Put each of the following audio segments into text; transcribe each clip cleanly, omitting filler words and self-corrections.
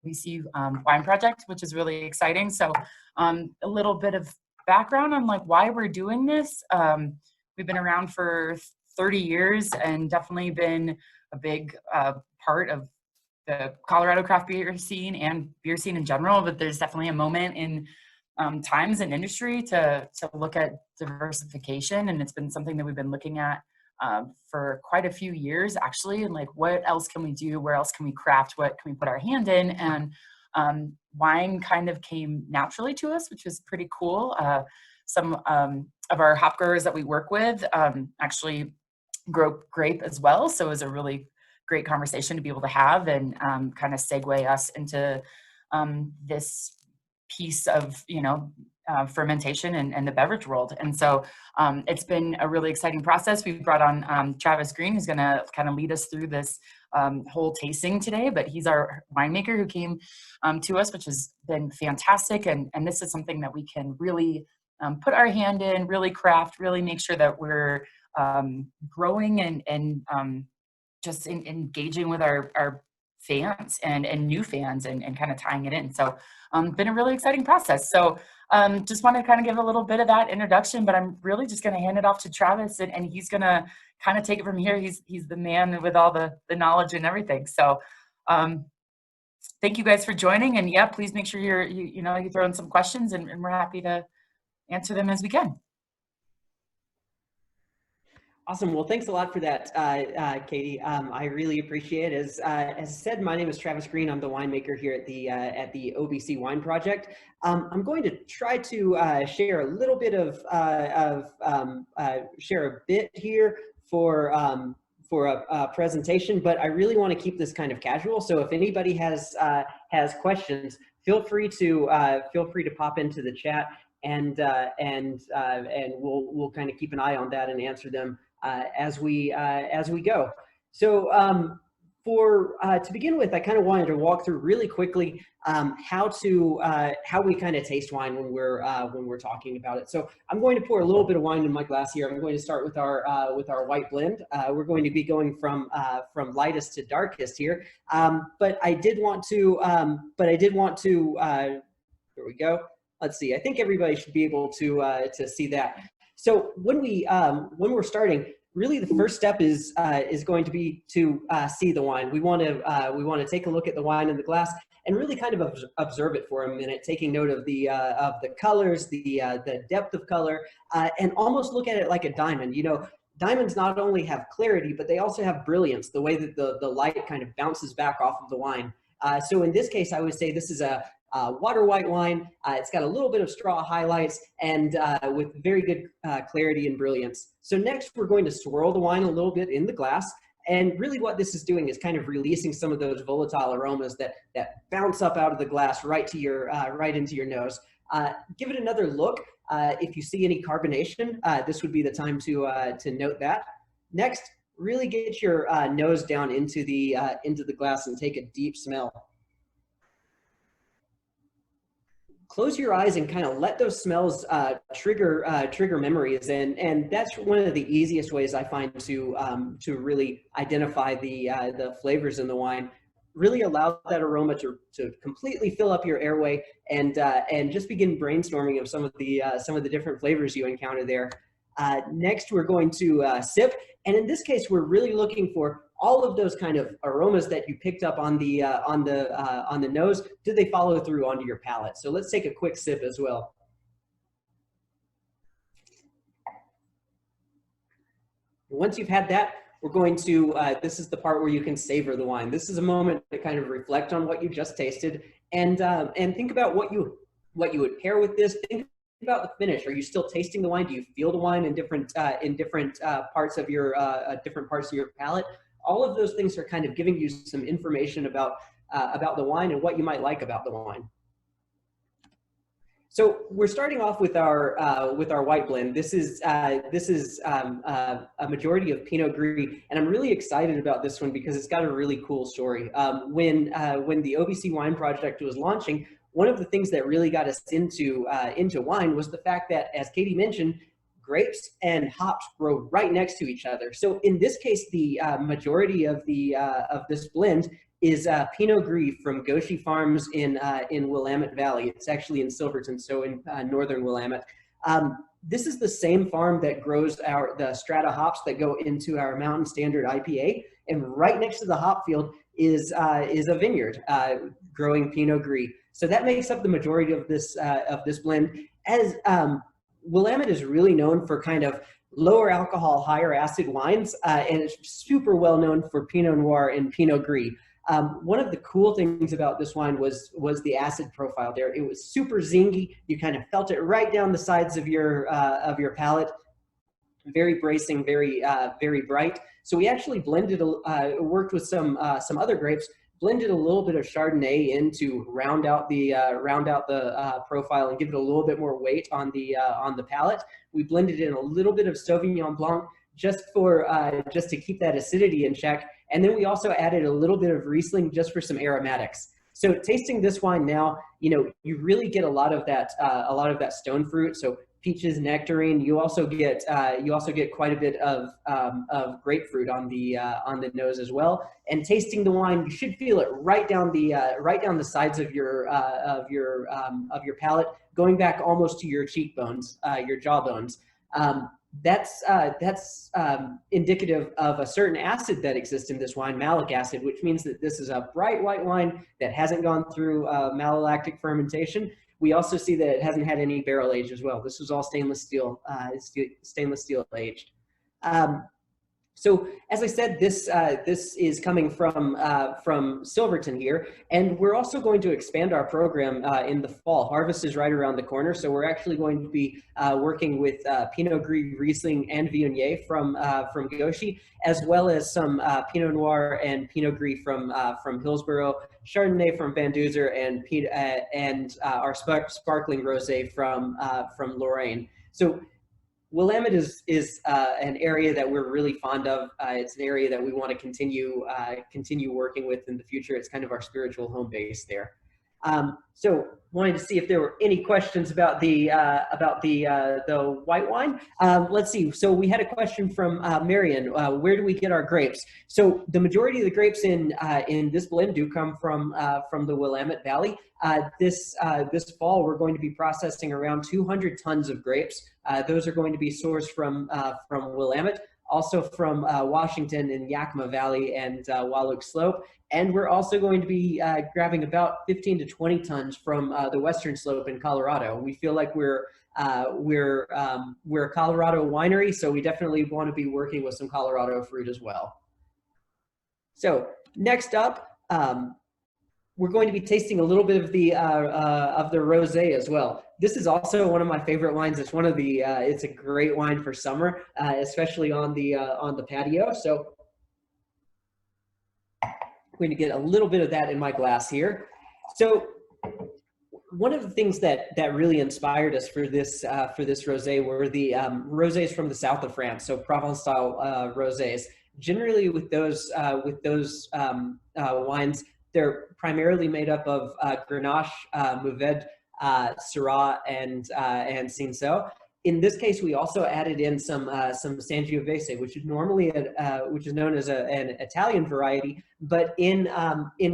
OBC Wine Project, which is really exciting. So a little bit of background on like why we're doing this. We've been around for 30 years and definitely been a big part of the Colorado craft beer scene and beer scene in general, but there's definitely a moment in times in industry to look at diversification, and it's been something that we've been looking at for quite a few years actually, and like what else can we do, where else can we craft, what can we put our hand in, and wine kind of came naturally to us, which was pretty cool. Some of our hop growers that we work with actually grow grape as well, so it was a really great conversation to be able to have and kind of segue us into this piece of, fermentation and the beverage world. And so it's been a really exciting process. We brought on Travis Green, who's going to kind of lead us through this whole tasting today, but he's our winemaker who came to us, which has been fantastic. And this is something that we can really put our hand in, really craft, really make sure that we're growing and just engaging with our fans and new fans and kind of tying it in. So been a really exciting process. So just want to kind of give a little bit of that introduction, but I'm really just going to hand it off to Travis and he's going to kind of take it from here. He's the man with all the knowledge and everything. So thank you guys for joining, and yeah, please make sure you throw in some questions and we're happy to answer them as we can. Awesome. Well, thanks a lot for that, Katie. I really appreciate it. As said, my name is Travis Green. I'm the winemaker here at the OBC Wine Project. I'm going to try to share a little bit share a bit here for a presentation, but I really want to keep this kind of casual. So if anybody has questions, feel free to pop into the chat, and we'll kind of keep an eye on that and answer them as we go. So to begin with, I kind of wanted to walk through really quickly how we kind of taste wine when we're talking about it. So I'm going to pour a little bit of wine in my glass here. I'm going to start with our white blend. We're going to be going from lightest to darkest here. But I did want to here we go. Let's see. I think everybody should be able to see that. So when we're starting, really the first step is going to be to see the wine. We want to take a look at the wine in the glass and really kind of observe it for a minute, taking note of the colors, the depth of color, and almost look at it like a diamond. Diamonds not only have clarity, but they also have brilliance, the way that the light kind of bounces back off of the wine. So in this case, I would say this is a water white wine. It's got a little bit of straw highlights and with very good clarity and brilliance. So next we're going to swirl the wine a little bit in the glass. And really what this is doing is kind of releasing some of those volatile aromas that bounce up out of the glass right into your nose. Give it another look. If you see any carbonation, this would be the time to note that. Next, really get your nose down into the glass and take a deep smell. Close your eyes and kind of let those smells trigger memories, and that's one of the easiest ways I find to really identify the flavors in the wine. Really allow that aroma to completely fill up your airway, and just begin brainstorming of some of the different flavors you encounter there. Next, we're going to sip, and in this case, we're really looking for all of those kind of aromas that you picked up on the nose. Do they follow through onto your palate? So let's take a quick sip as well. Once you've had that, we're going to, this is the part where you can savor the wine. This is a moment to kind of reflect on what you just tasted and think about what you would pair with this. Think about the finish. Are you still tasting the wine? Do you feel the wine in different parts of your palate? All of those things are kind of giving you some information about the wine and what you might like about the wine. So we're starting off with our white blend. This is a majority of Pinot Gris, and I'm really excited about this one because it's got a really cool story. When the OBC Wine Project was launching, one of the things that really got us into wine was the fact that, as Katie mentioned, grapes and hops grow right next to each other. So in this case, the majority of this blend is Pinot Gris from Gauchy Farms in Willamette Valley. It's actually in Silverton, so in northern Willamette. This is the same farm that grows the strata hops that go into our Mountain Standard IPA, and right next to the hop field is a vineyard growing Pinot Gris. So that makes up the majority of this blend. As Willamette is really known for kind of lower alcohol, higher acid wines, and it's super well known for Pinot Noir and Pinot Gris. One of the cool things about this wine was the acid profile there. It was super zingy. You kind of felt it right down the sides of your palate. Very bracing, very bright. So we actually blended, worked with some other grapes, blended a little bit of Chardonnay in to round out the profile and give it a little bit more weight on the palate. We blended in a little bit of Sauvignon Blanc just to keep that acidity in check. And then we also added a little bit of Riesling just for some aromatics. So tasting this wine now, you really get a lot of that stone fruit. So peaches, nectarine. You also get quite a bit of grapefruit on the nose as well. And tasting the wine, you should feel it right down the sides of your palate, going back almost to your cheekbones, your jawbones. That's indicative of a certain acid that exists in this wine, malic acid, which means that this is a bright white wine that hasn't gone through malolactic fermentation. We also see that it hasn't had any barrel age as well. This was all stainless steel aged. So as I said, this is coming from Silverton here, and we're also going to expand our program in the fall. Harvest is right around the corner, so we're actually going to be working with Pinot Gris, Riesling, and Viognier from Gauchy, as well as some Pinot Noir and Pinot Gris from Hillsborough, Chardonnay from Van Duzer, and our sparkling rosé from Lorraine. So Willamette is an area that we're really fond of. It's an area that we want to continue working with in the future. It's kind of our spiritual home base there. So wanted to see if there were any questions about the white wine. Let's see. So we had a question from Marion. Where do we get our grapes? So the majority of the grapes in this blend do come from the Willamette Valley. This fall, we're going to be processing around 200 tons of grapes. Those are going to be sourced from Willamette, also from Washington in Yakima Valley and Wahluke Slope. And we're also going to be grabbing about 15 to 20 tons from the Western Slope in Colorado. We feel like we're a Colorado winery, so we definitely want to be working with some Colorado fruit as well. So next up, we're going to be tasting a little bit of the rosé as well. This is also one of my favorite wines. It's one of the it's a great wine for summer, especially on the patio. So I'm going to get a little bit of that in my glass here. So one of the things that really inspired us for this rosé were the rosés from the south of France, so Provence-style rosés. Generally, with those wines, they're primarily made up of Grenache, Mourvedre, Syrah, and Cinsault. In this case, we also added in some Sangiovese, which is normally which is known as an Italian variety, but in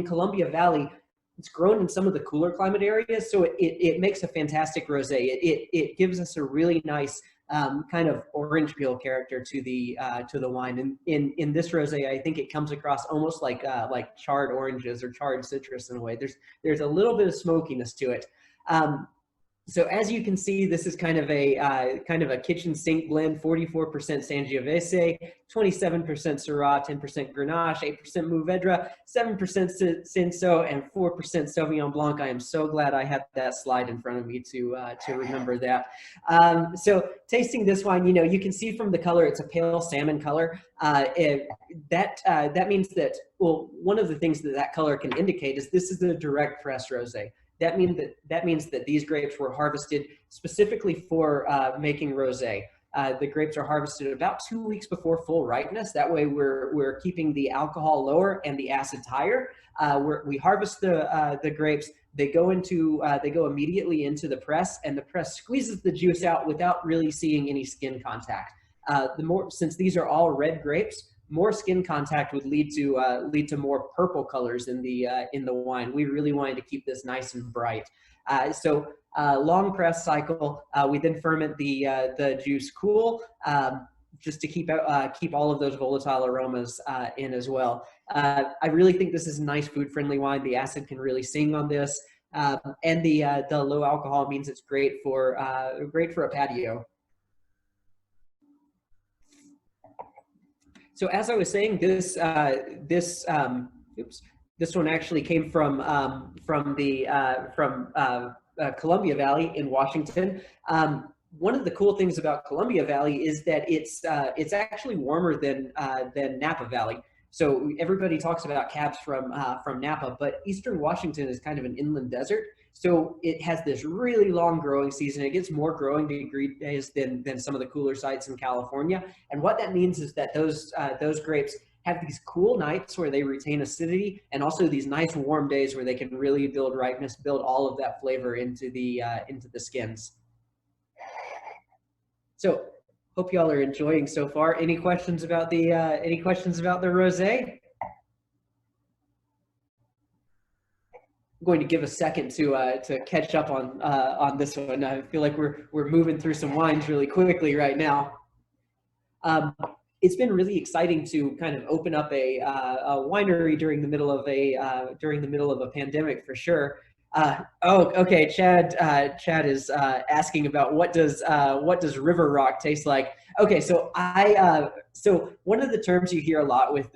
Columbia Valley, it's grown in some of the cooler climate areas, so it makes a fantastic rosé. It gives us a really nice kind of orange peel character to the wine. And in this rosé, I think it comes across almost like charred oranges or charred citrus in a way. There's a little bit of smokiness to it. So as you can see, this is kind of a kitchen sink blend: 44% Sangiovese, 27% Syrah, 10% Grenache, 8% Mourvedre, 7% Cinsault, and 4% Sauvignon Blanc. I am so glad I had that slide in front of me to remember that. So tasting this wine, you can see from the color, it's a pale salmon color. That means that, well, one of the things that color can indicate is this is a direct press rosé. That means that these grapes were harvested specifically for making rosé. The grapes are harvested about 2 weeks before full ripeness. That way, we're keeping the alcohol lower and the acids higher. We harvest the grapes. They go immediately into the press, and the press squeezes the juice out without really seeing any skin contact. Since these are all red grapes, more skin contact would lead to more purple colors in the wine. We really wanted to keep this nice and bright. So long press cycle. We then ferment the juice cool, just to keep all of those volatile aromas in as well. I really think this is a nice food-friendly wine. The acid can really sing on this, and the low alcohol means it's great for a patio. So as I was saying, this one actually came from Columbia Valley in Washington. One of the cool things about Columbia Valley is that it's actually warmer than Napa Valley. So everybody talks about cabs from Napa, but Eastern Washington is kind of an inland desert. So it has this really long growing season. It gets more growing degree days than some of the cooler sites in California. And what that means is that those grapes have these cool nights where they retain acidity, and also these nice warm days where they can really build ripeness, build all of that flavor into the skins. So hope y'all are enjoying so far. Any questions about the rosé? I'm going to give a second to catch up on this one. I feel like we're moving through some wines really quickly right now. It's been really exciting to kind of open up a winery during the middle of a pandemic, for sure. Okay. Chad is asking about what does river rock taste like. Okay, so so one of the terms you hear a lot with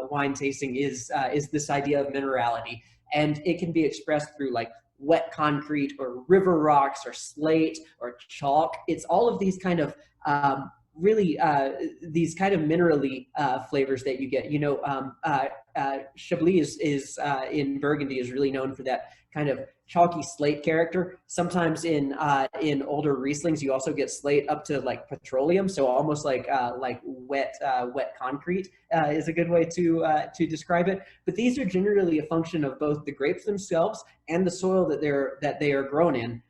wine tasting is this idea of minerality, and it can be expressed through like wet concrete or river rocks or slate or chalk. It's all of these kind of really these kind of minerally flavors that you get. Chablis is in Burgundy is really known for that kind of chalky slate character. Sometimes in older Rieslings, you also get slate up to like petroleum, so almost like wet concrete is a good way to describe it. But these are generally a function of both the grapes themselves and the soil that they are grown in.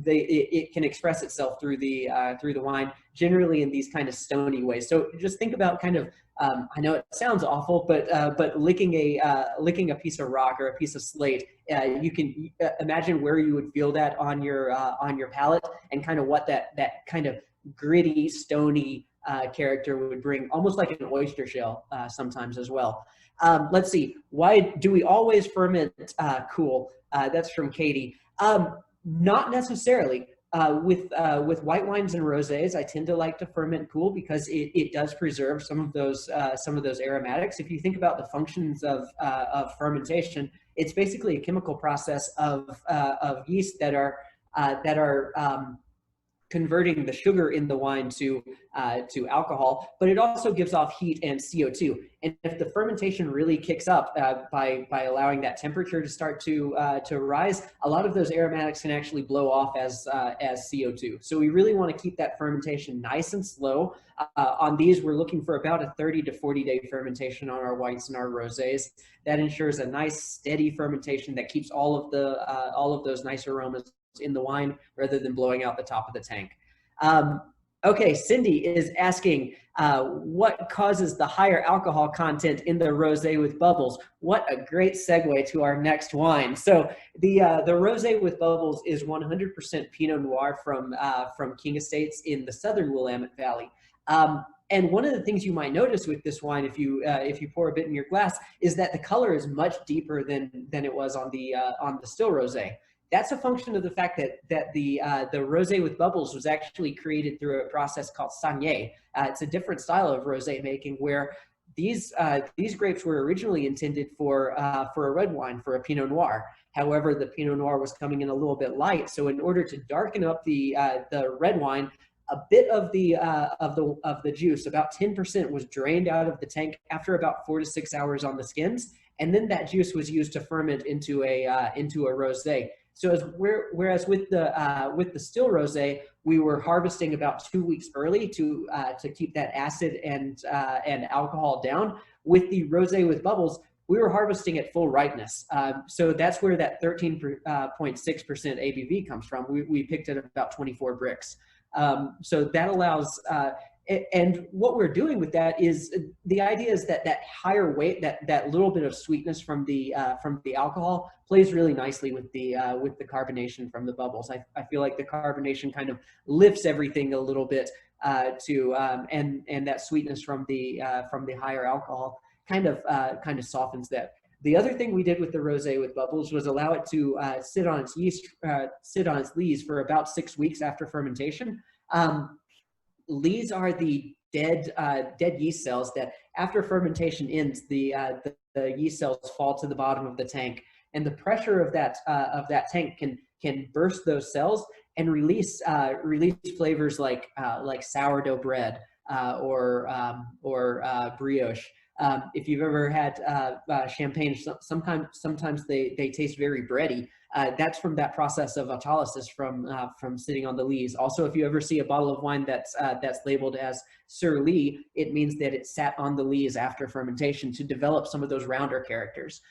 It can express itself through the wine, generally in these kind of stony ways. So just think about kind of, I know it sounds awful, but licking a piece of rock or a piece of slate, you can imagine where you would feel that on your palate, and kind of what that kind of gritty, stony character would bring, almost like an oyster shell sometimes as well. Let's see, why do we always ferment cool? That's from Katie. Not necessarily. With white wines and rosés, I tend to like to ferment cool because it does preserve some of those aromatics. If you think about the functions of fermentation, it's basically a chemical process of yeast that are converting the sugar in the wine to alcohol, but it also gives off heat and CO2. And if the fermentation really kicks up by allowing that temperature to start to rise, a lot of those aromatics can actually blow off as CO2. So we really want to keep that fermentation nice and slow. On these, we're looking for about a 30 to 40 day fermentation on our whites and our rosés. That ensures a nice steady fermentation that keeps all of those nice aromas in the wine rather than blowing out the top of the tank. Okay, Cindy is asking, what causes the higher alcohol content in the rosé with bubbles? What a great segue to our next wine. So the rosé with bubbles is 100% Pinot Noir from King Estates in the southern Willamette Valley. And one of the things you might notice with this wine, if you pour a bit in your glass, is that the color is much deeper than it was on the still rosé. That's a function of the fact that the rosé with bubbles was actually created through a process called saignée. It's a different style of rosé making where these grapes were originally intended for a red wine, for a Pinot Noir. However, the Pinot Noir was coming in a little bit light, so in order to darken up the red wine, a bit of the juice, about 10%, was drained out of the tank after about 4 to 6 hours on the skins, and then that juice was used to ferment into a rosé. So whereas with the still rosé, we were harvesting about 2 weeks early to keep that acid and alcohol down. With the rosé with bubbles, we were harvesting at full ripeness. So that's where that 13.6% ABV comes from. We picked at about 24 bricks. So that allows And what we're doing with that is the idea is that that higher weight, that little bit of sweetness from the alcohol plays really nicely with the carbonation from the bubbles. I feel like the carbonation kind of lifts everything a little bit and that sweetness from the higher alcohol kind of softens that. The other thing we did with the rosé with bubbles was allow it to sit on its lees for about 6 weeks after fermentation. Lees are the dead yeast cells that, after fermentation ends, the yeast cells fall to the bottom of the tank, and the pressure of that tank can burst those cells and release flavors like sourdough bread or brioche. If you've ever had champagne, sometimes they taste very bready. That's from that process of autolysis from sitting on the lees. Also, if you ever see a bottle of wine that's labeled as Sur Lie, it means that it sat on the lees after fermentation to develop some of those rounder characters.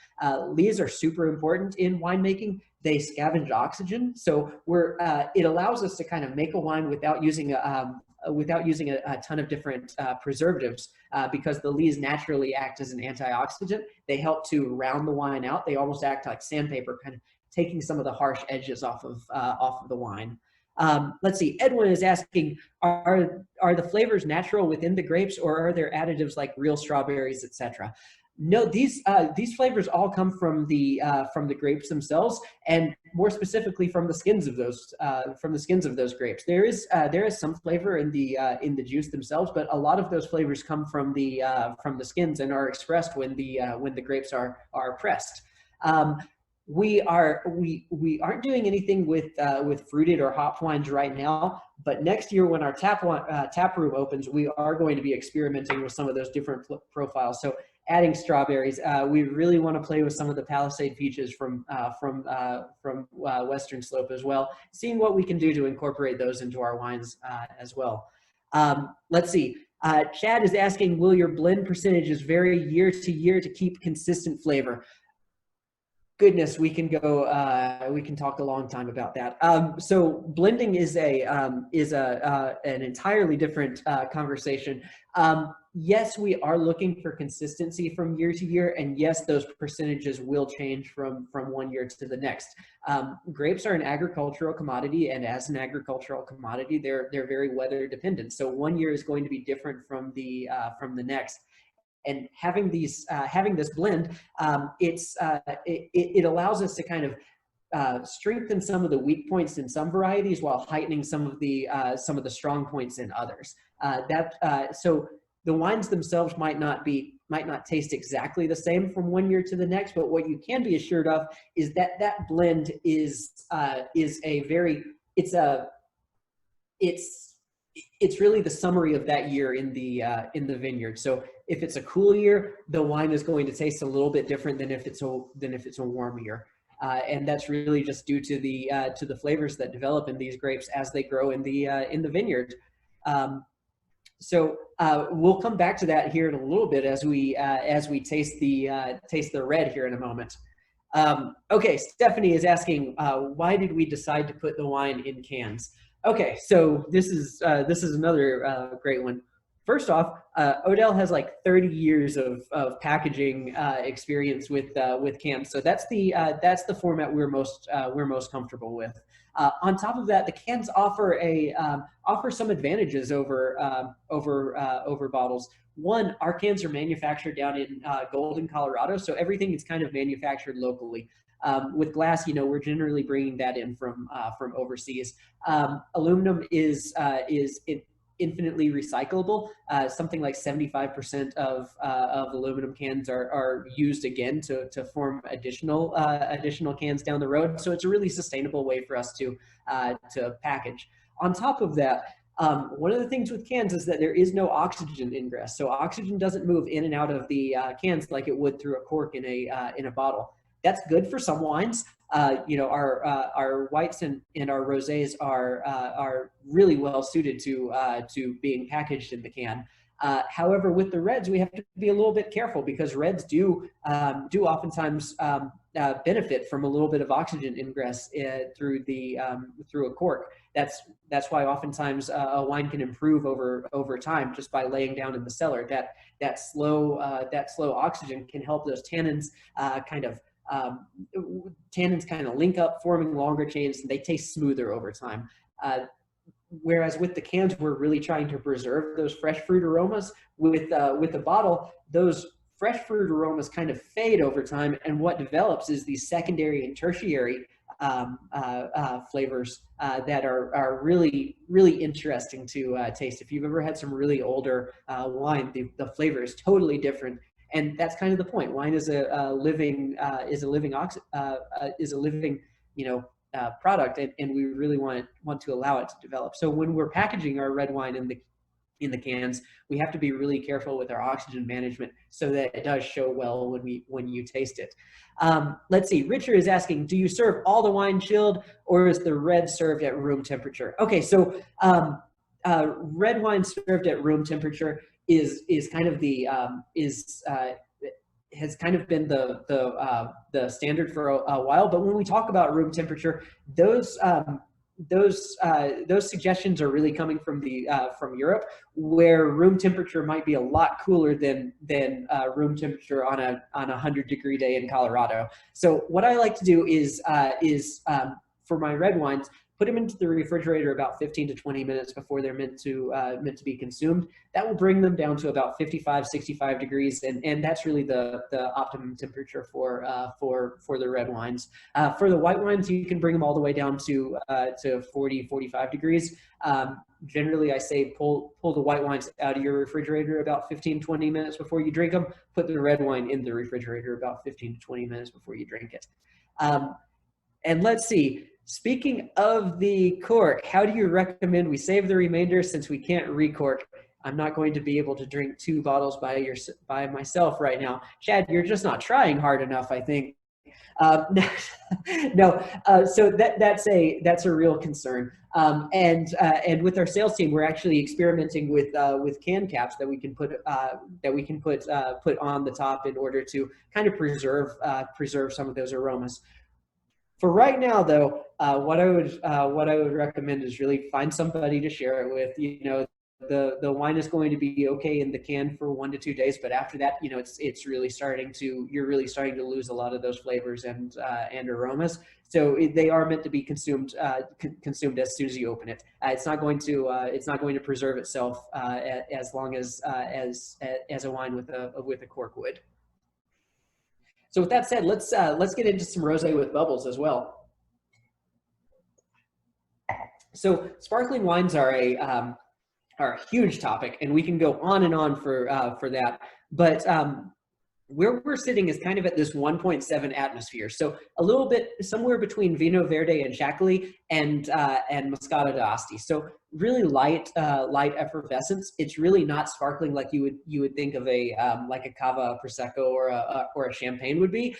Lees are super important in winemaking. They scavenge oxygen, so it allows us to kind of make a wine without using a ton of different preservatives, because the lees naturally act as an antioxidant. They help to round the wine out. They almost act like sandpaper, kind of taking some of the harsh edges off of the wine. Let's see. Edwin is asking, are the flavors natural within the grapes, or are there additives like real strawberries, etc.? No, these flavors all come from the grapes themselves, and more specifically from the skins of those grapes. There is some flavor in the juice themselves, but a lot of those flavors come from the skins and are expressed when the grapes are pressed. We aren't doing anything with fruited or hopped wines right now, but next year when our tap room opens, we are going to be experimenting with some of those different profiles. So adding strawberries, we really want to play with some of the Palisade peaches from Western Slope as well, seeing what we can do to incorporate those into our wines as well. Let's see. Chad is asking, will your blend percentages vary year to year to keep consistent flavor? Goodness, we can talk a long time about that. So blending is an entirely different conversation. Yes, we are looking for consistency from year to year, and yes, those percentages will change from one year to the next. Grapes are an agricultural commodity, and as an agricultural commodity, they're very weather dependent. So one year is going to be different from the next. And having this blend, it allows us to kind of strengthen some of the weak points in some varieties while heightening some of the strong points in others. So the wines themselves might not taste exactly the same from one year to the next, but what you can be assured of is that blend it's really the summary of that year in the vineyard. So if it's a cool year, the wine is going to taste a little bit different than if it's a warm year, and that's really just due to the flavors that develop in these grapes as they grow in the vineyard. So we'll come back to that here in a little bit as we taste the red here in a moment. Okay, Stephanie is asking, why did we decide to put the wine in cans? Okay, so this is another great one. First off, Odell has like 30 years of packaging experience with cans, so that's the format we're most comfortable with. On top of that, the cans offer some advantages over bottles. One, our cans are manufactured down in Golden, Colorado, so everything is kind of manufactured locally. With glass, we're generally bringing that in from overseas. Aluminum is infinitely recyclable. Something like 75% of aluminum cans are used again to form additional cans down the road. So it's a really sustainable way for us to package. On top of that, one of the things with cans is that there is no oxygen ingress. So oxygen doesn't move in and out of the cans like it would through a cork in a bottle. That's good for some wines. Our whites and our rosés are really well suited to being packaged in the can. However, with the reds, we have to be a little bit careful because reds do oftentimes benefit from a little bit of oxygen ingress through a cork. That's why oftentimes a wine can improve over time just by laying down in the cellar. That slow oxygen can help those tannins kind of link up, forming longer chains, and they taste smoother over time. Whereas with the cans, we're really trying to preserve those fresh fruit aromas. With the bottle, those fresh fruit aromas kind of fade over time, and what develops is these secondary and tertiary flavors that are really, really interesting to taste. If you've ever had some really older wine, the flavor is totally different. And that's kind of the point. Wine is a living product, and we really want to allow it to develop. So when we're packaging our red wine in the cans, we have to be really careful with our oxygen management so that it does show well when you taste it. Let's see. Richard is asking, do you serve all the wine chilled, or is the red served at room temperature? Okay, so red wine served at room temperature is kind of the has kind of been the standard for a while. But when we talk about room temperature, those suggestions are really coming from Europe, where room temperature might be a lot cooler than room temperature on a 100-degree day in Colorado. So what I like to do is for my red wines, put them into the refrigerator about 15 to 20 minutes before they're meant to be consumed. That will bring them down to about 55, 65 degrees, and that's really the optimum temperature for the red wines. For the white wines, you can bring them all the way down to 40, 45 degrees. Generally, I say pull the white wines out of your refrigerator about 15, 20 minutes before you drink them. Put the red wine in the refrigerator about 15 to 20 minutes before you drink it. And let's see. Speaking of the cork, how do you recommend we save the remainder since we can't recork? I'm not going to be able to drink 2 bottles by myself right now. Chad, you're just not trying hard enough, I think. No, so that's a real concern. And with our sales team, we're actually experimenting with can caps that we can put on the top in order to kind of preserve some of those aromas. For right now, though, what I would recommend is really find somebody to share it with. You know, the wine is going to be okay in the can for 1 to 2 days, but after that, you know, you're really starting to lose a lot of those flavors and aromas. So they are meant to be consumed as soon as you open it. It's not going to preserve itself as long as a wine with a cork would. So with that said, let's get into some rosé with bubbles as well. So sparkling wines are a huge topic, and we can go on and on for that. But where we're sitting is kind of at this 1.7 atmosphere. So a little bit somewhere between Vino Verde and Jacqueline and Moscato d'Asti. So really light effervescence. It's really not sparkling like you would think of like a cava, a prosecco, or a champagne would be.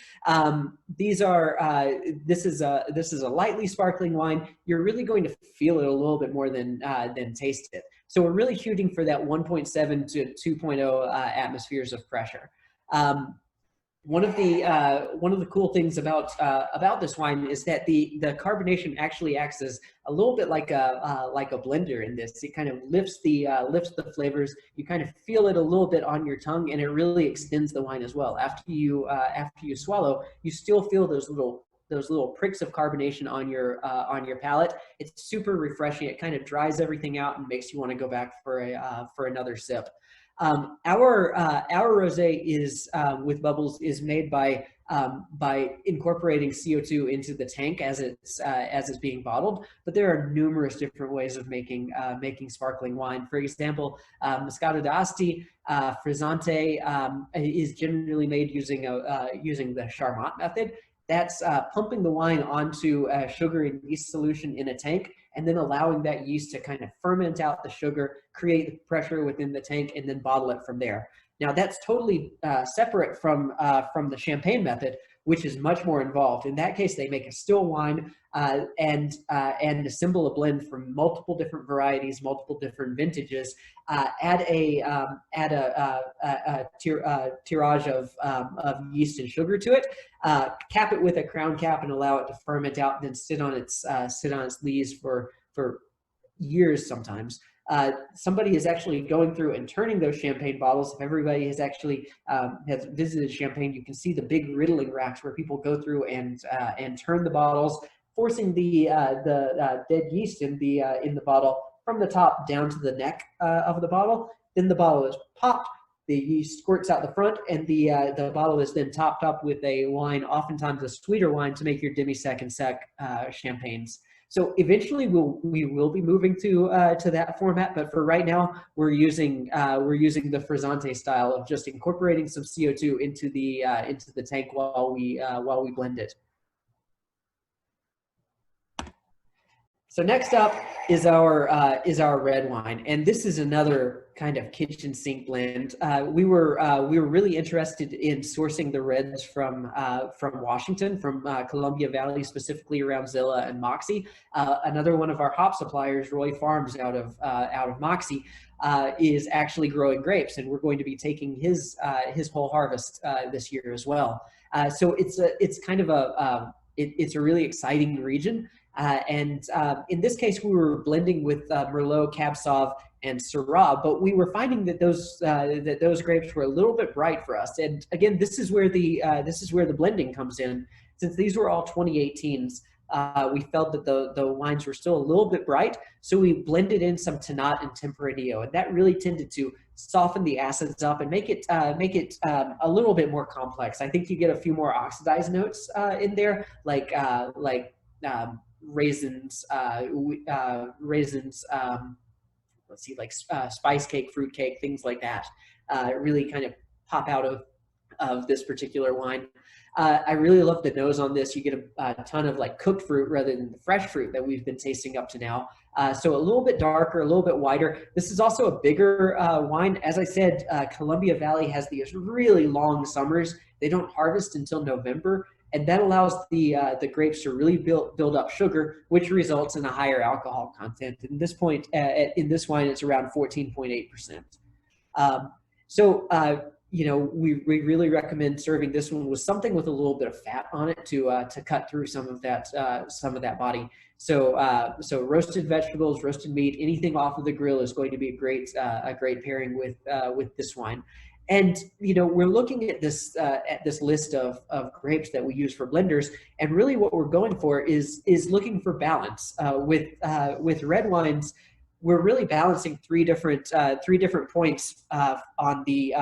This is a lightly sparkling wine. You're really going to feel it a little bit more than taste it. So we're really shooting for that 1.7 to 2.0 atmospheres of pressure. One of the cool things about this wine is that the carbonation actually acts as a little bit like a blender in this. It kind of lifts the flavors. You kind of feel it a little bit on your tongue, and it really extends the wine as well. After you swallow, you still feel those little pricks of carbonation on your palate. It's super refreshing. It kind of dries everything out and makes you want to go back for another sip. Our rosé is with bubbles is made by incorporating CO2 into the tank as it's being bottled. But there are numerous different ways of making sparkling wine. For example, Moscato d'Asti, Frizzante is generally made using the Charmat method. That's pumping the wine onto a sugar and yeast solution in a tank, and then allowing that yeast to kind of ferment out the sugar, create the pressure within the tank, and then bottle it from there. Now that's totally separate from the champagne method, which is much more involved. In that case, they make a still wine and assemble a blend from multiple different varieties, multiple different vintages. Add a tirage of yeast and sugar to it. Cap it with a crown cap and allow it to ferment out, then sit on its lees for years sometimes. Somebody is actually going through and turning those champagne bottles. If everybody has actually has visited Champagne, you can see the big riddling racks where people go through and turn the bottles, forcing the dead yeast in the bottle from the top down to the neck of the bottle. Then the bottle is popped, the yeast squirts out the front, and the bottle is then topped up with a wine, oftentimes a sweeter wine, to make your demi-sec and sec champagnes. So eventually we will be moving to that format, but for right now we're using the frizzante style of just incorporating some CO2 into the tank while we blend it. So next up is our red wine, and this is another kind of kitchen sink blend. We were really interested in sourcing the reds from Washington, from Columbia Valley, specifically around Zilla and Moxie. Another one of our hop suppliers, Roy Farms, out of Moxie, is actually growing grapes, and we're going to be taking his whole harvest this year as well. So it's kind of it's a really exciting region. In this case, we were blending with Merlot, Cab Sauv, and Syrah, but we were finding that those grapes were a little bit bright for us. And again, this is where the blending comes in. Since these were all 2018s, we felt that the wines were still a little bit bright, so we blended in some Tannat and Tempranillo, and that really tended to soften the acids up and make it a little bit more complex. I think you get a few more oxidized notes in there, like raisins, let's see, like spice cake, fruit cake, things like that, really kind of pop out of this particular wine. I really love the nose on this. You get a ton of like cooked fruit rather than the fresh fruit that we've been tasting up to now. So a little bit darker, a little bit wider. This is also a bigger wine. As I said, Columbia Valley has these really long summers. They don't harvest until November. And that allows the grapes to really build up sugar, which results in a higher alcohol content. At this point, in this wine, it's around 14.8%. We really recommend serving this one with something with a little bit of fat on it to cut through some of that body. So roasted vegetables, roasted meat, anything off of the grill is going to be a great pairing with this wine. And we're looking at this list of grapes that we use for blenders, and really what we're going for is looking for balance. With red wines, we're really balancing three different points on the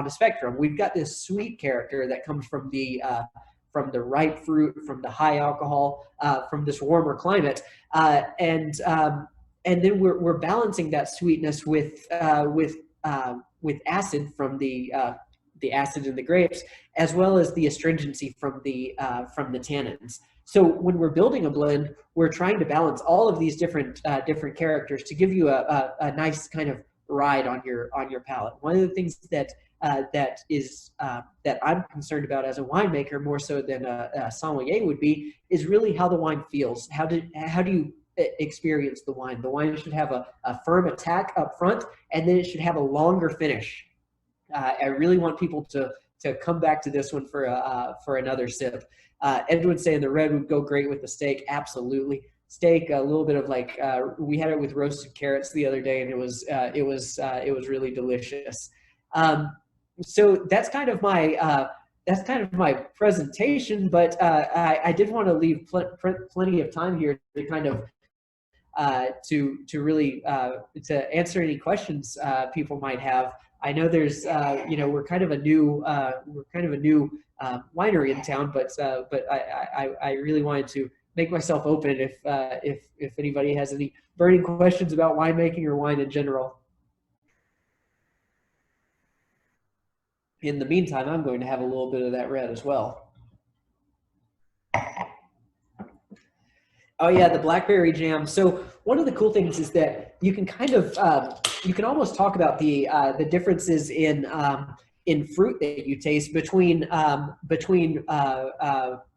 spectrum. We've got this sweet character that comes from the ripe fruit, from the high alcohol, from this warmer climate, and then we're balancing that sweetness with acid from the acid in the grapes, as well as the astringency from the tannins. So when we're building a blend, we're trying to balance all of these different characters to give you a nice kind of ride on your palate. One of the things that I'm concerned about as a winemaker, more so than a sommelier would be, is really how the wine feels. How do you experience the wine? The wine should have a firm attack up front, and then it should have a longer finish. I really want people to come back to this one for another sip. Edwin's saying the red would go great with the steak. Absolutely. Steak, a little bit of like we had it with roasted carrots the other day, and it was really delicious. So that's kind of my presentation, but I did want to leave plenty of time here to kind of to really to answer any questions people might have. I know there's we're kind of a new winery in town, but I really wanted to make myself open if anybody has any burning questions about winemaking or wine in general. In the meantime, I'm going to have a little bit of that red as well. Oh yeah, the Blackberry Jam. So one of the cool things is that you can kind of you can almost talk about the differences in in fruit that you taste between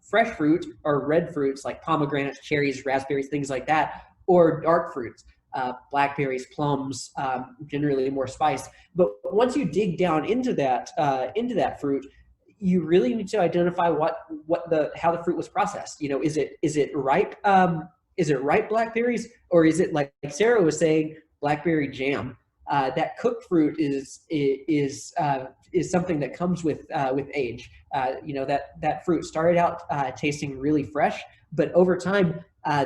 fresh fruit or red fruits like pomegranates, cherries, raspberries, things like that, or dark fruits, blackberries, plums, generally more spice. But once you dig down into that fruit, you really need to identify how the fruit was processed. You know, is it ripe? Is it ripe blackberries, or is it, like Sarah was saying, blackberry jam? That cooked fruit is something that comes with age. You know, that fruit started out tasting really fresh, but over time,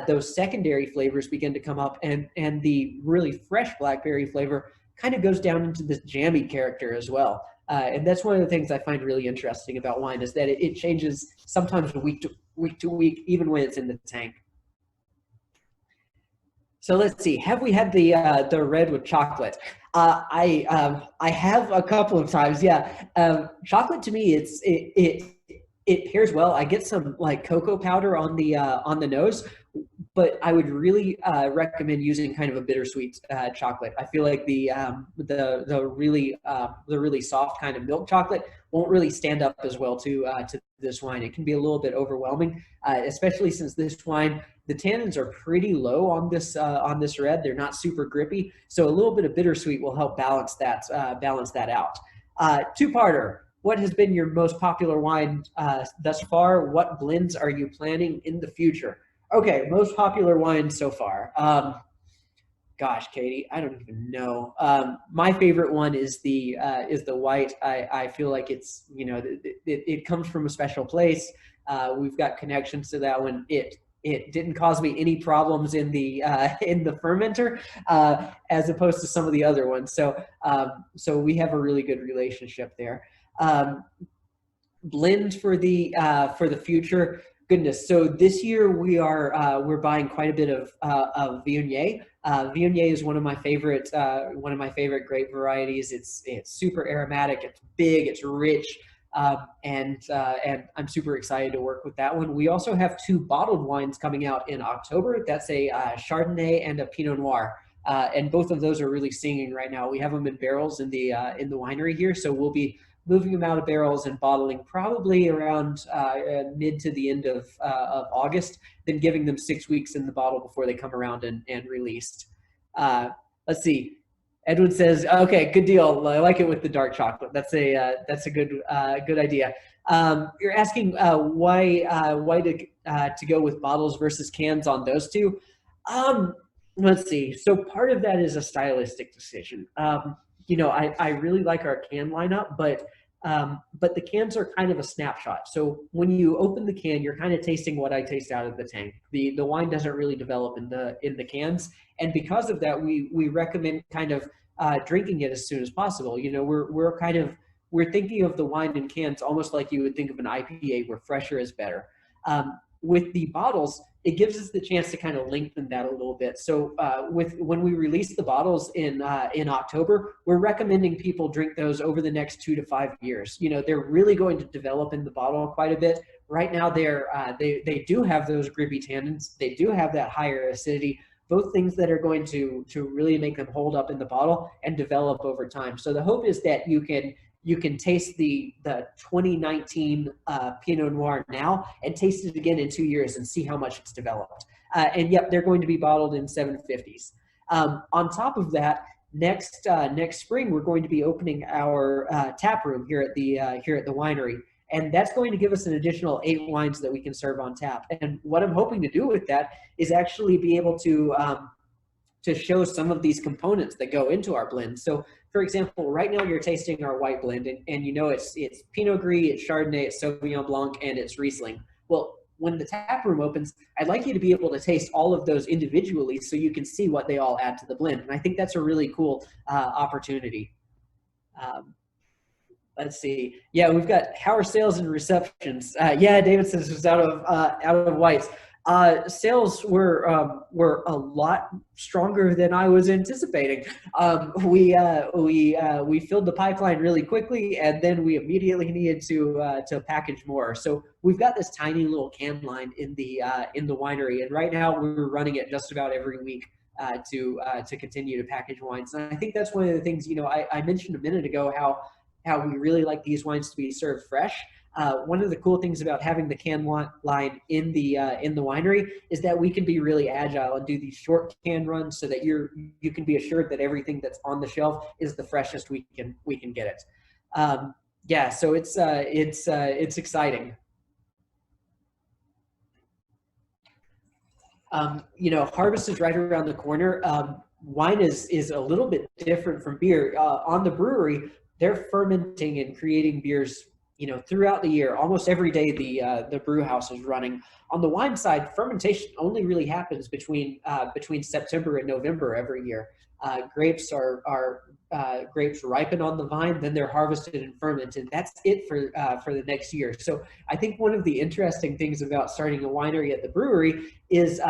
those secondary flavors begin to come up, and the really fresh blackberry flavor kind of goes down into this jammy character as well. And that's one of the things I find really interesting about wine, is that it changes sometimes week to week, even when it's in the tank. So let's see. Have we had the red with chocolate? I have a couple of times. Yeah, chocolate to me, it pairs well. I get some like cocoa powder on the nose, but I would really recommend using kind of a bittersweet chocolate. I feel like the really soft kind of milk chocolate won't really stand up as well to this wine. It can be a little bit overwhelming, especially since this wine, the tannins are pretty low on this red. They're not super grippy, so a little bit of bittersweet will help balance that out. Two-parter. What has been your most popular wine thus far? What blends are you planning in the future? Okay, most popular wine so far. Gosh, Katie, I don't even know. My favorite one is the white. I feel like it's, you know, it comes from a special place. We've got connections to that one. It didn't cause me any problems in the fermenter, as opposed to some of the other ones. So we have a really good relationship there. Blend for the future. Goodness. So this year we're buying quite a bit of Viognier. Viognier is one of my favorite grape varieties. It's super aromatic. It's big. It's rich. And I'm super excited to work with that one. We also have two bottled wines coming out in October. That's a Chardonnay and a Pinot Noir. And both of those are really singing right now. We have them in barrels in the winery here, so we'll be moving them out of barrels and bottling probably around mid to the end of August, then giving them 6 weeks in the bottle before they come around and released. Let's see. Edwin says, "Okay, good deal. I like it with the dark chocolate. That's a good idea." You're asking why to go with bottles versus cans on those two. Let's see. So part of that is a stylistic decision. You know, I really like our can lineup, but the cans are kind of a snapshot. So when you open the can, you're kind of tasting what I taste out of the tank. The wine doesn't really develop in the cans, and because of that, we recommend kind of drinking it as soon as possible. You know, we're thinking of the wine in cans almost like you would think of an IPA, where fresher is better. With the bottles, it gives us the chance to kind of lengthen that a little bit. So when we release the bottles in October, we're recommending people drink those over the next 2 to 5 years. You know, they're really going to develop in the bottle quite a bit. Right now, they do have those grippy tannins. They do have that higher acidity. Both things that are going to really make them hold up in the bottle and develop over time. So the hope is that you can taste the 2019 Pinot Noir now and taste it again in 2 years and see how much it's developed. And yep, they're going to be bottled in 750s. On top of that, next spring we're going to be opening our tap room here at the winery, and that's going to give us an additional 8 wines that we can serve on tap. And what I'm hoping to do with that is actually be able to show some of these components that go into our blend. So, for example, right now you're tasting our white blend, and you know it's Pinot Gris, it's Chardonnay, it's Sauvignon Blanc, and it's Riesling. Well, when the tap room opens, I'd like you to be able to taste all of those individually so you can see what they all add to the blend. And I think that's a really cool opportunity. Let's see. Yeah, we've got how are sales and receptions. Yeah, David says it's out of whites. Sales were a lot stronger than I was anticipating. We filled the pipeline really quickly, and then we immediately needed to package more. So we've got this tiny little can line in the winery, and right now we're running it just about every week to continue to package wines. And I think that's one of the things, you know, I mentioned a minute ago how how we really like these wines to be served fresh. One of the cool things about having the can line in the winery is that we can be really agile and do these short can runs so that you can be assured that everything that's on the shelf is the freshest we can get it. Yeah, so it's exciting. Harvest is right around the corner. Wine is a little bit different from beer. On the brewery, they're fermenting and creating beers, throughout the year. Almost every day the brew house is running. On the wine side, fermentation only really happens between September and November every year. Grapes grapes ripen on the vine, then they're harvested and fermented. That's it for the next year. So I think one of the interesting things about starting a winery at the brewery is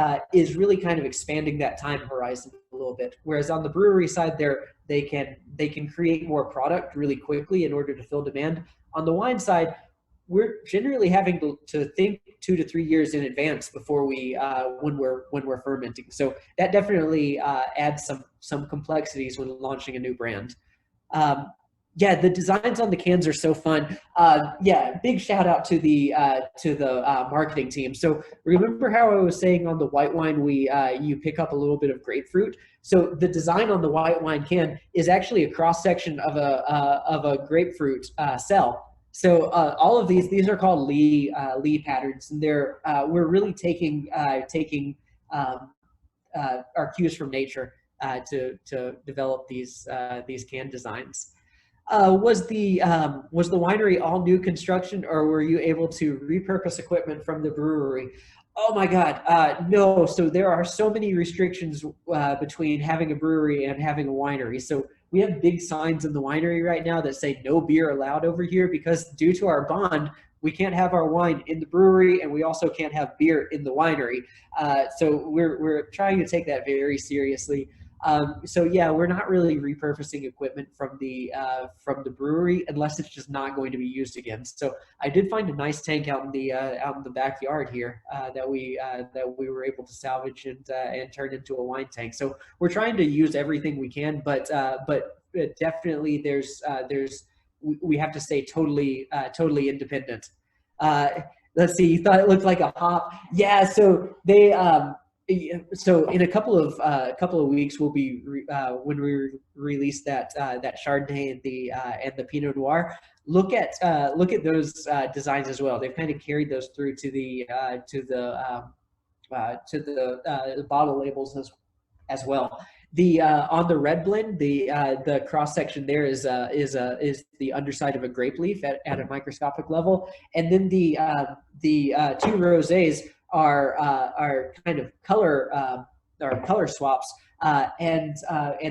really kind of expanding that time horizon a little bit. Whereas on the brewery side, they can create more product really quickly in order to fill demand. On the wine side, we're generally having to think 2 to 3 years in advance before when we're fermenting. So that definitely adds some complexities when launching a new brand. Yeah, the designs on the cans are so fun. Yeah, big shout out to the marketing team. So remember how I was saying on the white wine you pick up a little bit of grapefruit. So the design on the white wine can is actually a cross section of a grapefruit cell. So all of these are called Lee patterns, and we're really taking our cues from nature to develop these can designs. Was the winery all new construction, or were you able to repurpose equipment from the brewery? Oh my God, no. So there are so many restrictions between having a brewery and having a winery. So we have big signs in the winery right now that say no beer allowed over here, because due to our bond, we can't have our wine in the brewery, and we also can't have beer in the winery. So we're trying to take that very seriously. So yeah, we're not really repurposing equipment from the brewery unless it's just not going to be used again. So I did find a nice tank out in the backyard here that we were able to salvage and turn into a wine tank. So we're trying to use everything we can, but definitely we have to stay totally independent. Let's see. You thought it looked like a hop? Yeah. So they. So in a couple of weeks, we'll be when we release that Chardonnay and the Pinot Noir. Look at those designs as well. They've kind of carried those through to the bottle labels as well. On the red blend, the cross section there is the underside of a grape leaf at a microscopic level, and then the two rosés are kind of color swaps, and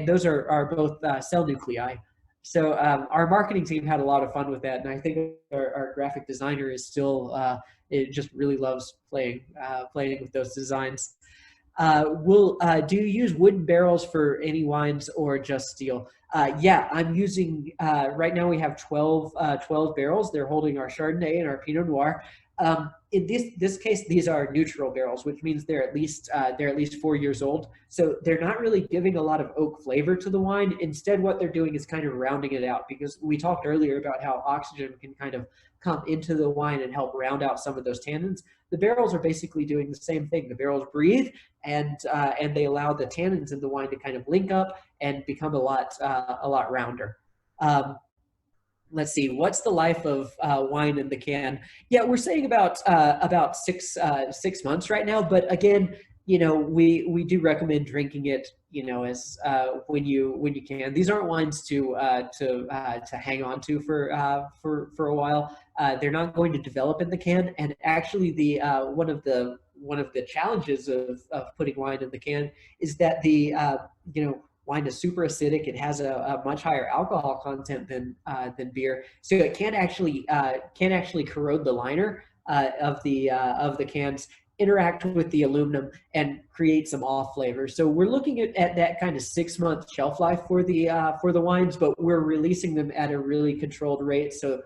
those are both cell nuclei. So our marketing team had a lot of fun with that, and I think our graphic designer is still it just really loves playing with those designs. Do you use wooden barrels for any wines or just steel? Yeah, I'm using right now we have 12 barrels. They're holding our Chardonnay and our Pinot Noir. In this case, these are neutral barrels, which means they're at least 4 years old. So they're not really giving a lot of oak flavor to the wine. Instead, what they're doing is kind of rounding it out, because we talked earlier about how oxygen can kind of come into the wine and help round out some of those tannins. The barrels are basically doing the same thing. The barrels breathe, and they allow the tannins in the wine to kind of link up and become a lot rounder. Let's see, what's the life of wine in the can? Yeah, we're saying about 6 months right now. But again, we do recommend drinking it, as when you can. These aren't wines to hang on to for a while. They're not going to develop in the can. And actually, one of the challenges of putting wine in the can is that wine is super acidic. It has a much higher alcohol content than beer, so it can't actually corrode the liner of the cans, interact with the aluminum, and create some off flavor. So we're looking at that kind of 6-month shelf life for the wines, but we're releasing them at a really controlled rate. So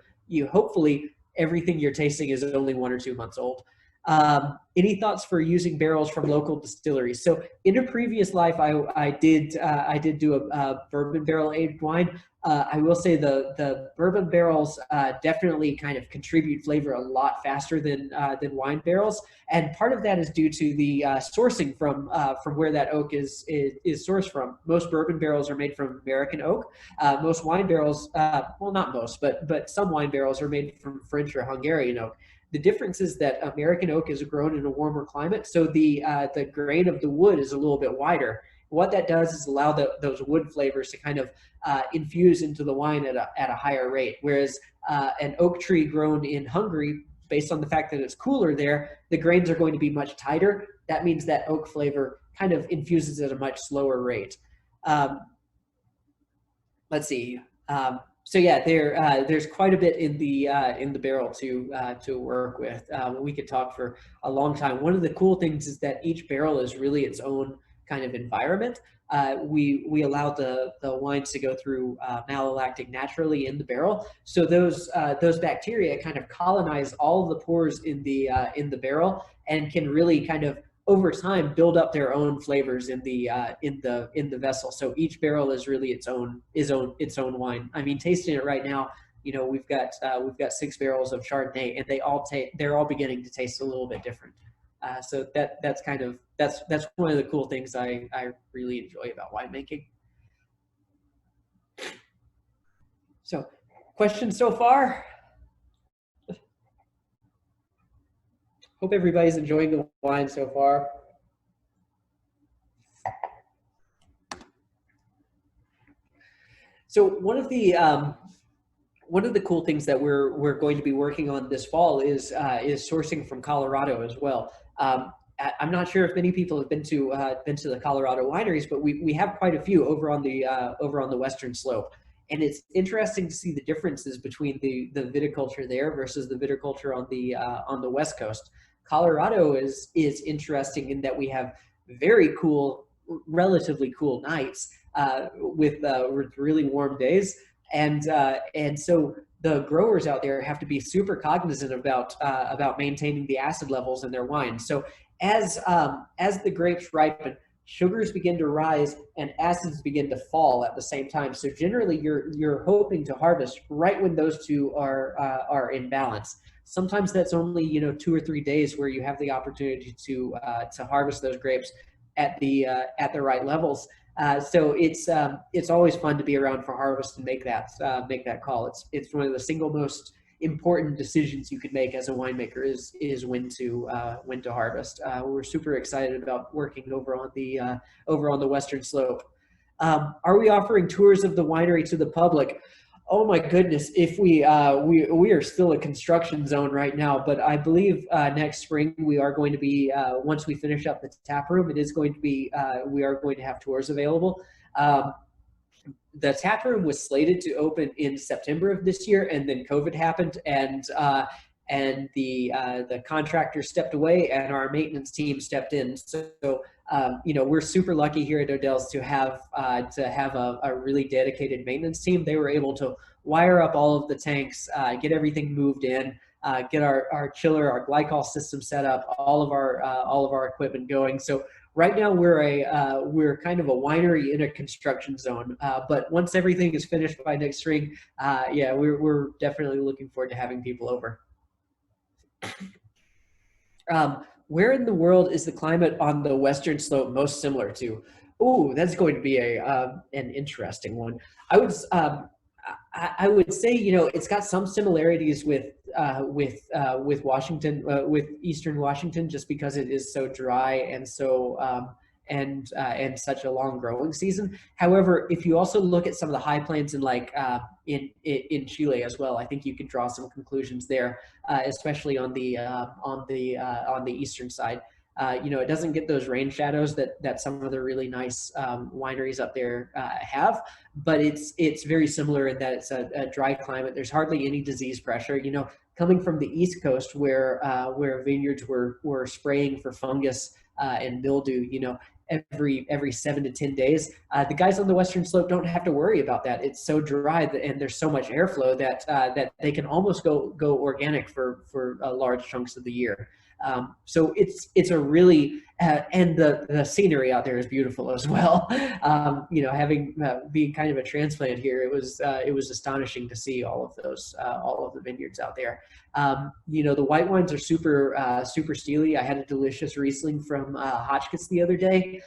hopefully everything you're tasting is only 1 or 2 months old. Any thoughts for using barrels from local distilleries? So in a previous life, I did do a bourbon barrel aged wine. I will say the bourbon barrels definitely kind of contribute flavor a lot faster than wine barrels, and part of that is due to the sourcing from where that oak is sourced from. Most bourbon barrels are made from American oak. Most wine barrels, well, not most, but some wine barrels are made from French or Hungarian oak. The difference is that American oak is grown in a warmer climate, so the grain of the wood is a little bit wider. What that does is allow those wood flavors to kind of infuse into the wine at a higher rate. Whereas an oak tree grown in Hungary, based on the fact that it's cooler there, the grains are going to be much tighter. That means that oak flavor kind of infuses at a much slower rate. Let's see. So yeah, there's quite a bit in the barrel to work with. We could talk for a long time. One of the cool things is that each barrel is really its own kind of environment. We allow the wines to go through malolactic naturally in the barrel, so those bacteria kind of colonize all of the pores in the barrel and can really kind of over time build up their own flavors in the vessel. So each barrel is really its own wine. I mean, tasting it right now, we've got 6 barrels of Chardonnay, and they're all beginning to taste a little bit different. So that's one of the cool things I really enjoy about winemaking. So, questions so far? Hope everybody's enjoying the wine so far. So one of the cool things that we're going to be working on this fall is sourcing from Colorado as well. I'm not sure if many people have been to the Colorado wineries, but we have quite a few over on the western slope, and it's interesting to see the differences between the viticulture there versus the viticulture on the west coast. Colorado is interesting in that we have very cool, relatively cool nights with really warm days, and so the growers out there have to be super cognizant about maintaining the acid levels in their wine. So as the grapes ripen, sugars begin to rise and acids begin to fall at the same time. So generally, you're hoping to harvest right when those two are in balance. Sometimes that's only 2 or 3 days where you have the opportunity to harvest those grapes at the right levels. So it's always fun to be around for harvest and make that call. It's one of the single most important decisions you could make as a winemaker is when to harvest. We're super excited about working over on the western slope. Are we offering tours of the winery to the public? Oh my goodness! If we are still a construction zone right now, but I believe next spring we are going to be once we finish up the tap room, it is going to be we are going to have tours available. The tap room was slated to open in September of this year, and then COVID happened, and the contractor stepped away, and our maintenance team stepped in. So we're super lucky here at Odell's to have a really dedicated maintenance team. They were able to wire up all of the tanks, get everything moved in, get our chiller, our glycol system set up, all of our equipment going. So right now we're kind of a winery in a construction zone. But once everything is finished by next spring, we're definitely looking forward to having people over. Where in the world is the climate on the western slope most similar to? Oh, that's going to be an interesting one. I would say it's got some similarities with Washington, with Eastern Washington, just because it is so dry and so and such a long growing season. However, if you also look at some of the high plains in Chile as well, I think you could draw some conclusions there, especially on the eastern side. It doesn't get those rain shadows that some of the really nice wineries up there have, but it's very similar in that it's a dry climate. There's hardly any disease pressure. Coming from the East Coast where vineyards were spraying for fungus and mildew, every 7 to 10 days. The guys on the western slope don't have to worry about that. It's so dry and there's so much airflow that they can almost go organic for large chunks of the year. So it's a really and the scenery out there is beautiful as well. Having being kind of a transplant here, it was astonishing to see all of the vineyards out there. The white wines are super steely. I had a delicious Riesling from Hotchkiss the other day.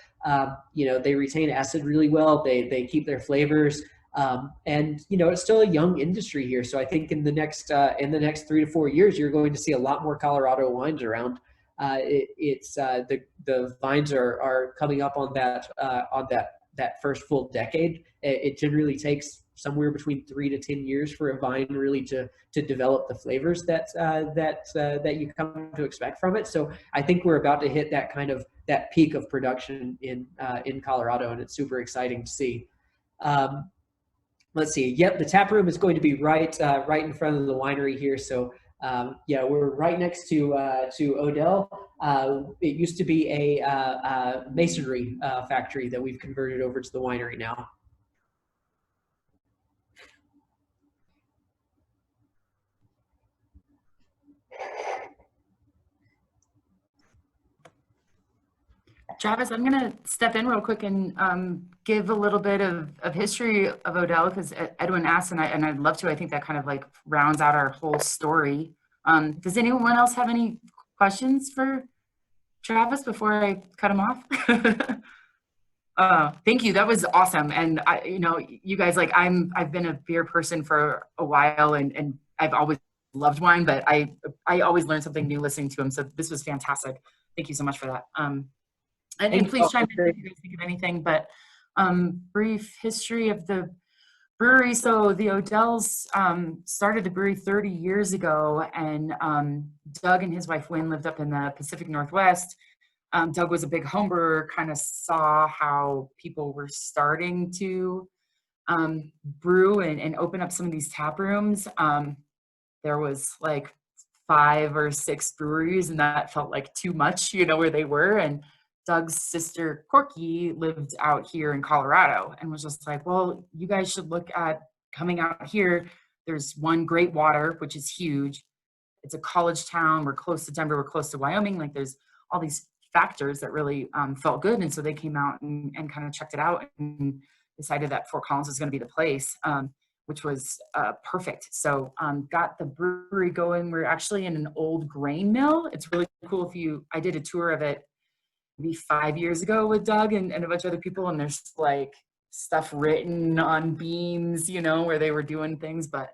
They retain acid really well. They keep their flavors. And it's still a young industry here. So I think in the next 3 to 4 years, you're going to see a lot more Colorado wines around. The vines are coming up on that first full decade. It generally takes somewhere between 3 to 10 years for a vine really to develop the flavors that you come to expect from it. So I think we're about to hit that peak of production in Colorado, and it's super exciting to see. Let's see. Yep, the tap room is going to be right in front of the winery here. So we're right next to Odell. It used to be a masonry factory that we've converted over to the winery now. Travis, I'm going to step in real quick and give a little bit of history of Odell, because Edwin asked, and I'd love to. I think that kind of like rounds out our whole story. Does anyone else have any questions for Travis before I cut him off? Thank you. That was awesome. And you guys, like, I've been a beer person for a while, and I've always loved wine, but I always learn something new listening to him. So this was fantastic. Thank you so much for that. And please chime in if you guys think of anything, but brief history of the brewery. So the Odells started the brewery 30 years ago, and Doug and his wife Wynn lived up in the Pacific Northwest. Doug was a big home brewer, kind of saw how people were starting to brew and open up some of these tap rooms. There was like 5 or 6 breweries, and that felt like too much, where they were. And Doug's sister, Corky, lived out here in Colorado and was just like, well, you guys should look at coming out here. There's one, great water, which is huge. It's a college town. We're close to Denver. We're close to Wyoming. Like, there's all these factors that really felt good. And so they came out and kind of checked it out and decided that Fort Collins was going to be the place, which was perfect. So got the brewery going. We're actually in an old grain mill. It's really cool. I did a tour of it maybe 5 years ago with Doug and a bunch of other people, and there's like stuff written on beams, where they were doing things. But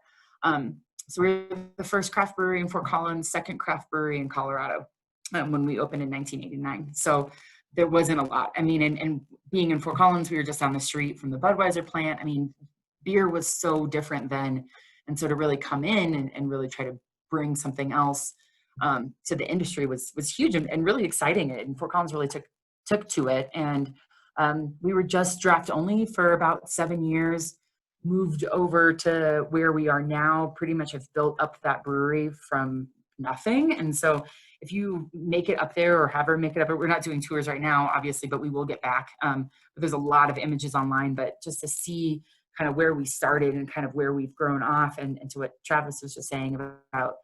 so we're the first craft brewery in Fort Collins, second craft brewery in Colorado when we opened in 1989. So there wasn't a lot. I mean, and being in Fort Collins, we were just down the street from the Budweiser plant. I mean, beer was so different then. And so to really come in and really try to bring something else to the industry was huge and really exciting. And Fort Collins really took to it. And we were just draft only for about 7 years, moved over to where we are now, pretty much have built up that brewery from nothing. And so if you make it up there or have her make it up, we're not doing tours right now, obviously, but we will get back. But there's a lot of images online, but just to see kind of where we started and kind of where we've grown off, and to what Travis was just saying about,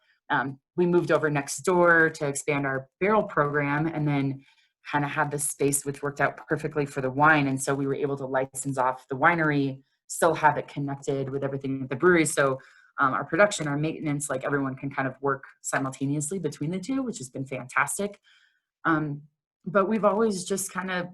we moved over next door to expand our barrel program, and then kind of had this space which worked out perfectly for the wine. And so we were able to license off the winery, still have it connected with everything at the brewery. So our production, our maintenance, like everyone can kind of work simultaneously between the two, which has been fantastic. But we've always just kind of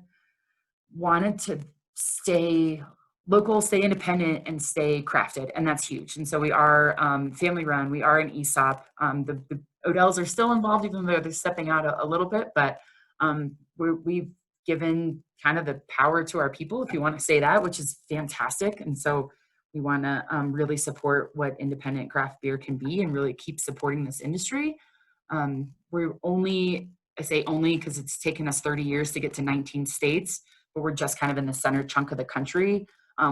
wanted to stay local, stay independent, and stay crafted. And that's huge. And so we are family run. We are an ESOP. The Odells are still involved, even though they're stepping out a little bit, but we've given kind of the power to our people, if you want to say that, which is fantastic. And so we want to really support what independent craft beer can be and really keep supporting this industry. We're only, I say only because it's taken us 30 years to get to 19 states, but we're just kind of in the center chunk of the country.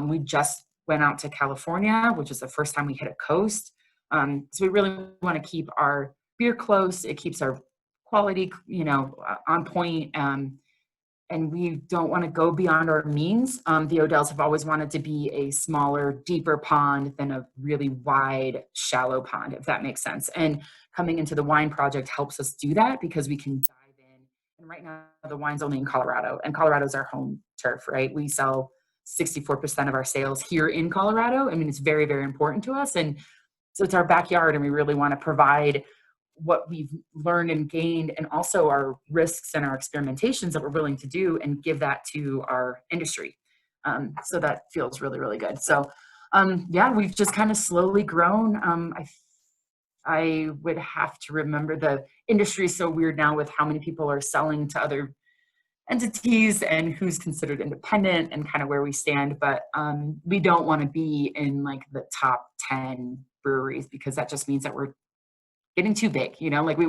We just went out to California, which is the first time we hit a coast. So we really want to keep our beer close. It keeps our quality, on point. we don't want to go beyond our means. The Odells have always wanted to be a smaller, deeper pond than a really wide, shallow pond, if that makes sense. And coming into the wine project helps us do that because we can dive in. And right now, the wine's only in Colorado, and Colorado's our home turf, right? We sell 64% of our sales here in Colorado. I mean, it's very, very important to us. And so it's our backyard, and we really want to provide what we've learned and gained, and also our risks and our experimentations that we're willing to do, and give that to our industry. So that feels really, really good. So yeah, we've just kind of slowly grown. I would have to remember, the industry is so weird now with how many people are selling to other entities and who's considered independent and kind of where we stand. But we don't want to be in like the top 10 breweries, because that just means that we're getting too big, you know, like we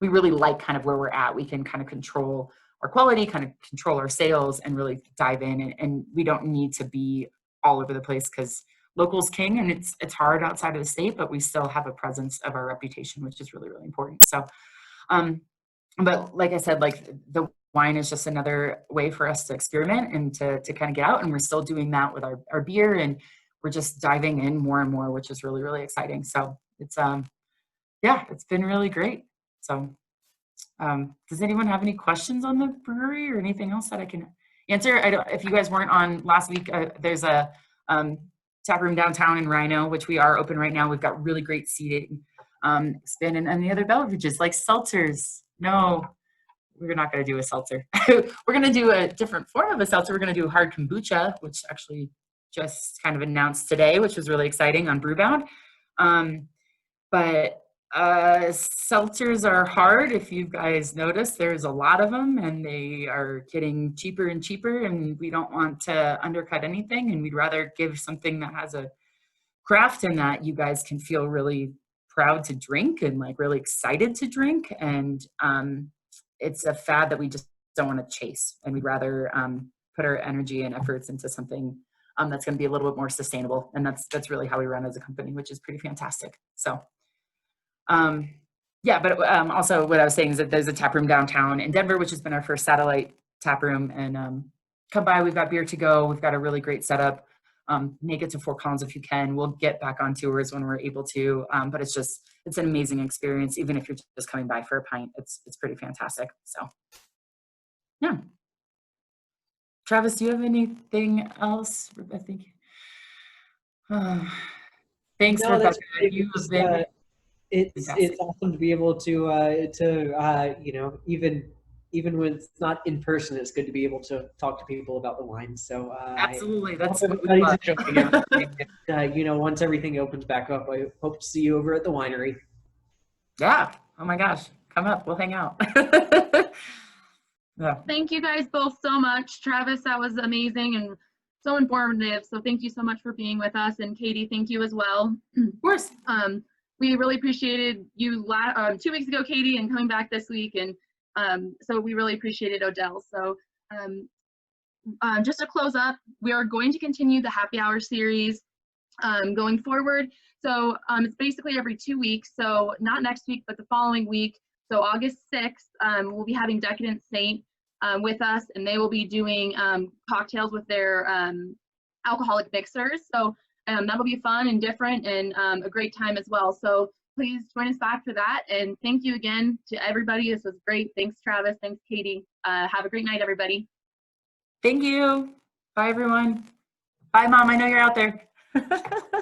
really like kind of where we're at. We can kind of control our quality, kind of control our sales, and really dive in. And we don't need to be all over the place, because local's king, and it's hard outside of the state, but we still have a presence of our reputation, which is really, really important. So, but like I said, like the wine is just another way for us to experiment and to kind of get out. And we're still doing that with our beer, and we're just diving in more and more, which is really, really exciting. So it's, yeah, it's been really great. So does anyone have any questions on the brewery or anything else that I can answer? If you guys weren't on last week, there's a tap room downtown in Rhino, which we are open right now. We've got really great seating. Expanding on the other beverages like seltzers. No, we're not going to do a seltzer. We're going to do a different form of a seltzer. We're going to do hard kombucha, which actually just kind of announced today, which was really exciting on Brewbound. But seltzers are hard. If you guys notice, there's a lot of them, and they are getting cheaper and cheaper, and we don't want to undercut anything, and we'd rather give something that has a craft and that you guys can feel really proud to drink and like really excited to drink. And it's a fad that we just don't want to chase, and we'd rather put our energy and efforts into something that's going to be a little bit more sustainable. And that's really how we run as a company, which is pretty fantastic. So yeah, but also what I was saying is that there's a tap room downtown in Denver, which has been our first satellite tap room. And come by, we've got beer to go. We've got a really great setup. Make it to Fort Collins if you can. We'll get back on tours when we're able to. But it's an amazing experience. Even if you're just coming by for a pint, it's pretty fantastic. So yeah. Travis, do you have anything else? I think. Thanks, No, Rebecca. that's You have been it's awesome to be able to you know, even when it's not in person, it's good to be able to talk to people about the wine. So absolutely, that's what everybody's enjoying it. You know, once everything opens back up, I hope to see you over at the winery. Yeah. Oh my gosh, come up. We'll hang out. Yeah. Thank you guys both so much. Travis, that was amazing and so informative. So thank you so much for being with us. And Katie, thank you as well. Of course. We really appreciated you 2 weeks ago, Katie, and coming back this week. And so we really appreciated Odell. So just to close up, we are going to continue the happy hour series going forward. So it's basically every 2 weeks. So not next week, but the following week. So August 6th, we'll be having Decadent Saint with us, and they will be doing cocktails with their alcoholic mixers. So that'll be fun and different, and a great time as well. So please join us back for that. And thank you again to everybody. This was great. Thanks, Travis. Thanks, Katie. Have a great night, everybody. Thank you. Bye, everyone. Bye, Mom. I know you're out there.